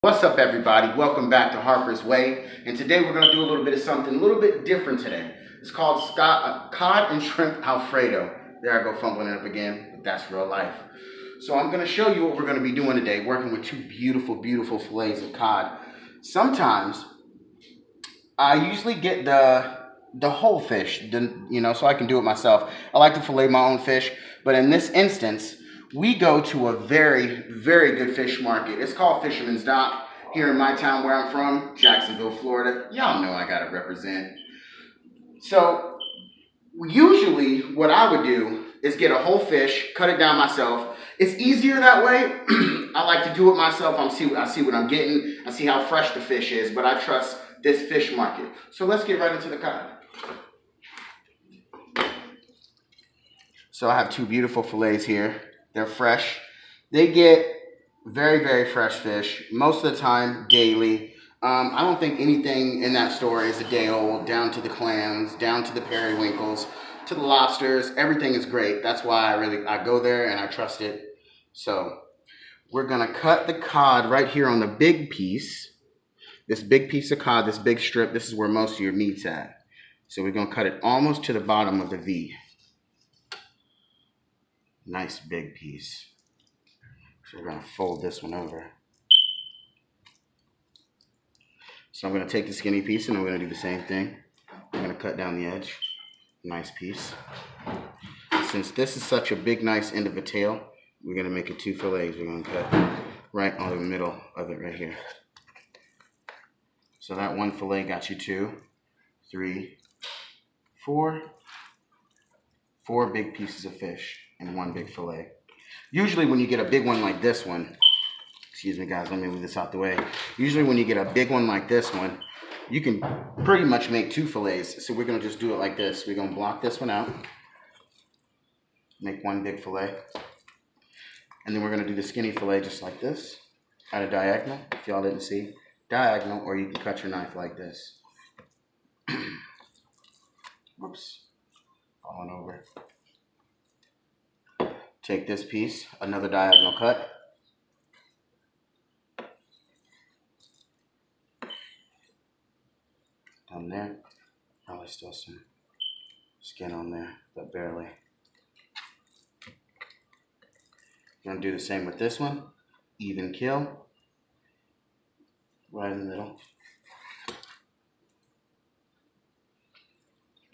What's up, everybody? Welcome back to Harper's Way, and today we're going to do a little bit of something a little bit different today. It's called cod and shrimp alfredo. There I go fumbling it up again, but that's real life. So I'm going to show you what we're going to be doing today, working with two beautiful fillets of cod. Sometimes I usually get the whole fish, so I can do it myself. I like to fillet my own fish, but in this instance, we go to a very good fish market. It's called Fisherman's Dock here in my town where I'm from, Jacksonville, Florida. Y'all know I gotta represent. So usually what I would do is get a whole fish, cut it down myself. It's easier that way. I like to do it myself. I see what I'm getting. I see how fresh the fish is, but I trust this fish market. So let's get right into the cod. So I have two beautiful fillets here. They're fresh. They get very fresh fish most of the time, daily. I don't think anything in that store is a day old, down to the clams, down to the periwinkles, to the lobsters. Everything is great. That's why I go there and I trust it. So we're gonna cut the cod right here on the big piece. This big piece of cod, this big strip, this is where most of your meat's at. So we're gonna cut it almost to the bottom of the V. Nice big piece. So we're going to fold this one over. So I'm going to take the skinny piece and I'm going to do the same thing. I'm going to cut down the edge. Nice piece. Since this is such a big, nice end of a tail, we're going to make it two fillets. We're going to cut right on the middle of it right here. So that one fillet got you 2, 3, 4 big pieces of fish and one big fillet. Usually when you get a big one like this one, excuse me guys, let me move this out the way. Usually when you get a big one like this one, you can pretty much make 2 fillets. So we're gonna just do it like this. We're gonna block this one out, make one big fillet, and then we're gonna do the skinny fillet just like this, at a diagonal, if y'all didn't see. Diagonal, or you can cut your knife like this. Whoops, falling over. Take this piece, another diagonal cut. Down there. Probably still some skin on there, but barely. I'm gonna do the same with this one. Even kill. Right in the middle.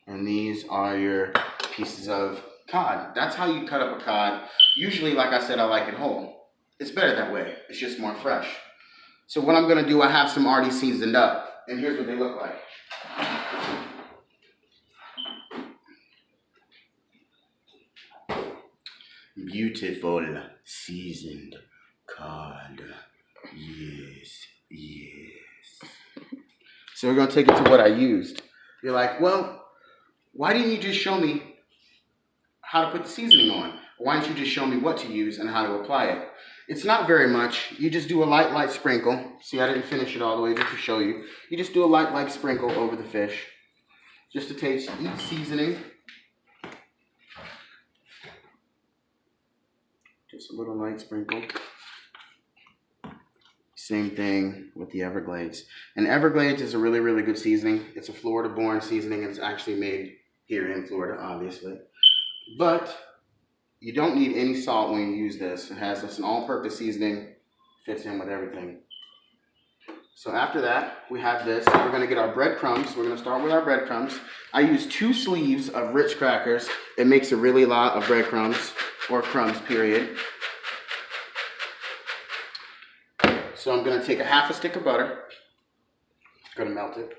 And these are your pieces of cod. That's how you cut up a cod. Usually, like I said, I like it whole. It's better that way. It's just more fresh. So what I'm gonna do, I have some already seasoned up, and here's what they look like. Beautiful seasoned cod. Yes. So we're gonna take it to what I used. You're like, well, why didn't you just show me how to put the seasoning on? Why don't you just show me what to use and how to apply it? It's not very much. You just do a light sprinkle. See, I didn't finish it all the way just to show you. You just do a light sprinkle over the fish, just to taste each seasoning. Just a little light sprinkle. Same thing with the Everglades. And Everglades is a really good seasoning. It's a Florida-born seasoning. It's actually made here in Florida, obviously. But you don't need any salt when you use this. It has this an all-purpose seasoning, fits in with everything. So after that, we have this. We're gonna get our breadcrumbs. We're gonna start with our breadcrumbs. I use 2 sleeves of Ritz crackers. It makes a really lot of breadcrumbs, or crumbs, period. So I'm gonna take a half a stick of butter. Gonna melt it.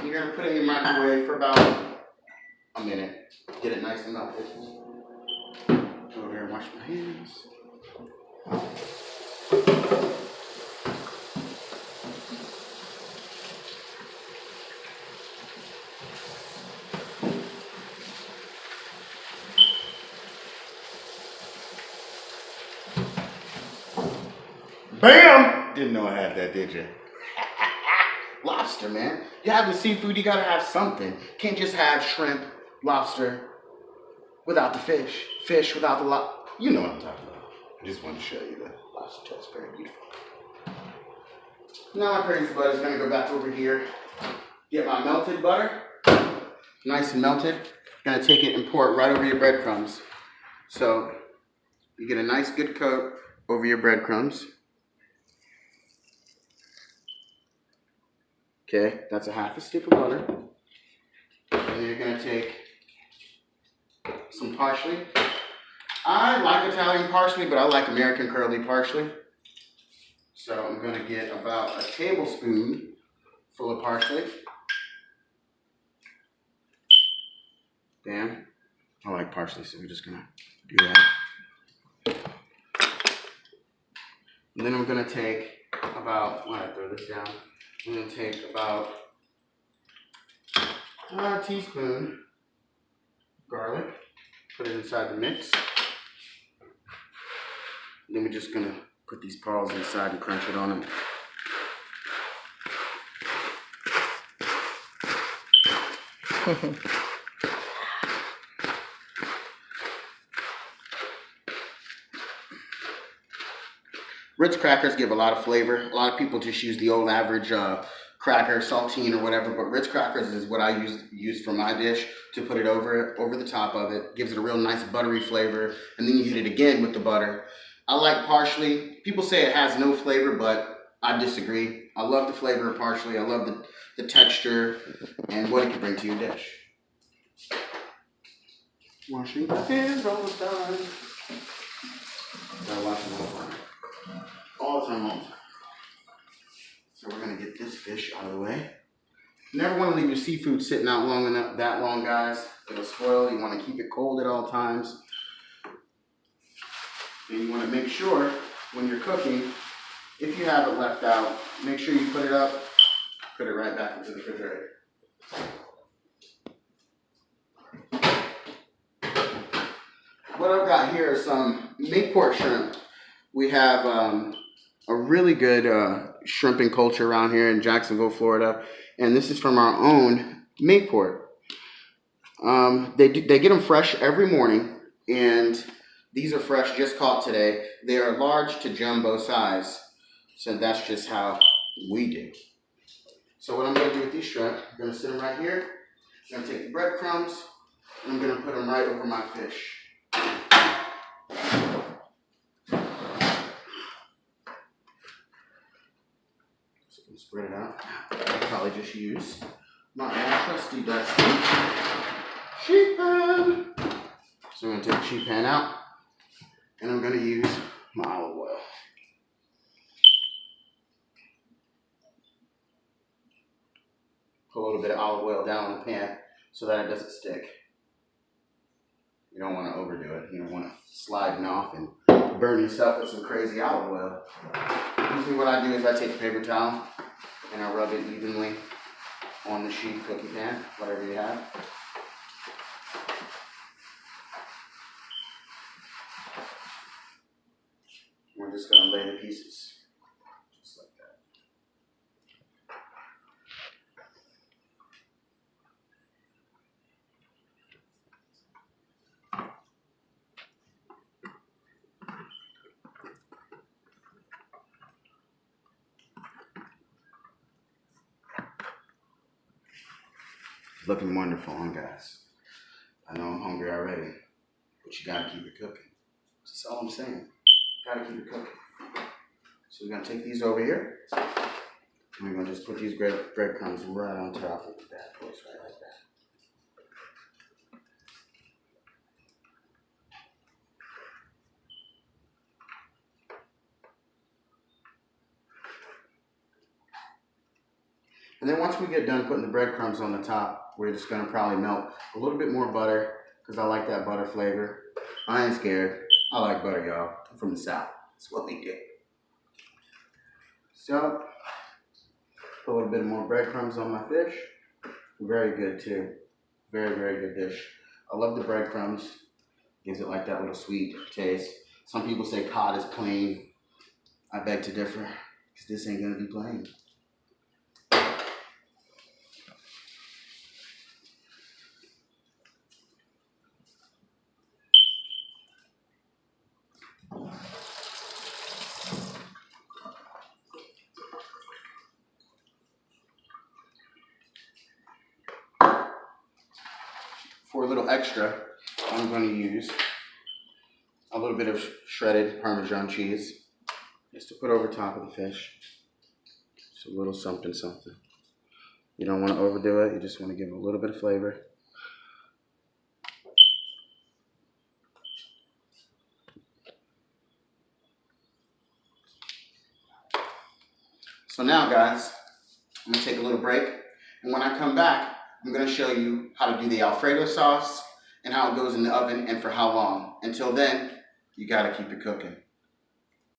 You're gonna put it in your microwave for about a minute. Get it nice and melted. Go over here and wash my hands. Bam! Didn't know I had that, did you? Lobster. lobster, man. You have the seafood, you gotta have something. Can't just have shrimp, lobster without the fish. Fish without the you know what I'm talking about. I just want to show you the lobster tail. It's very beautiful. Now my crazy butter's gonna go back over here. Get my melted butter. Nice and melted. Gonna take it and pour it right over your breadcrumbs. So you get a nice good coat over your breadcrumbs. Okay, that's a half a stick of butter. And then you're gonna take some parsley. I like Italian parsley, but I like American curly parsley. So I'm gonna get about a tablespoon full of parsley. Bam. I like parsley, so we're just gonna do that. And then I'm gonna take about, when I throw this down, I'm gonna take about a teaspoon garlic, put it inside the mix. And then we're just gonna put these pearls inside and crunch it on them. Ritz crackers give a lot of flavor. A lot of people just use the old average cracker, saltine or whatever, but Ritz crackers is what I use for my dish to put it over the top of it. Gives it a real nice buttery flavor, and then you hit it again with the butter. I like parsley. People say it has no flavor, but I disagree. I love the flavor of parsley. I love the texture and what it can bring to your dish. Washing the hands all the time. Gotta wash them all the time. All the time. So we're gonna get this fish out of the way. You never want to leave your seafood sitting out that long, guys. It'll spoil. You want to keep it cold at all times. And you want to make sure when you're cooking, if you have it left out, make sure you put it up, put it right back into the refrigerator. What I've got here is some Mayport shrimp. We have a really good shrimping culture around here in Jacksonville, Florida, and this is from our own Mayport. They get them fresh every morning, and these are fresh, just caught today. They are large to jumbo size, so that's just how we do. So what I'm going to do with these shrimp, I'm going to sit them right here. I'm going to take the breadcrumbs, and I'm going to put them right over my fish. Spread it out. I'll probably just use my trusty dusty sheet pan. So I'm going to take the sheet pan out, and I'm going to use my olive oil. Put a little bit of olive oil down in the pan so that it doesn't stick. You don't want to overdo it. You don't want to slide off and burn yourself with some crazy olive oil. Usually what I do is I take a paper towel and I rub it evenly on the sheet cookie pan, whatever you have. We're just going to lay the pieces just like that. Looking wonderful, huh, guys? I know I'm hungry already, but you gotta keep it cooking. That's all I'm saying. Gotta keep it cooking. So we're gonna take these over here, and we're gonna just put these breadcrumbs right on top of the bad boys, right like that. And then once we get done putting the breadcrumbs on the top, we're just gonna probably melt a little bit more butter, because I like that butter flavor. I ain't scared. I like butter, y'all. I'm from the South. That's what we do. So, put a little bit more breadcrumbs on my fish. Very good too. Very, very good dish. I love the breadcrumbs. Gives it like that little sweet taste. Some people say cod is plain. I beg to differ, because this ain't gonna be plain. for a little extra, I'm going to use a little bit of shredded Parmesan cheese just to put over top of the fish. Just a little something, something. You don't want to overdo it. You just want to give it a little bit of flavor. So now, guys, I'm going to take a little break. And when I come back, I'm going to show you how to do the Alfredo sauce and how it goes in the oven and for how long. Until then, you got to keep it cooking.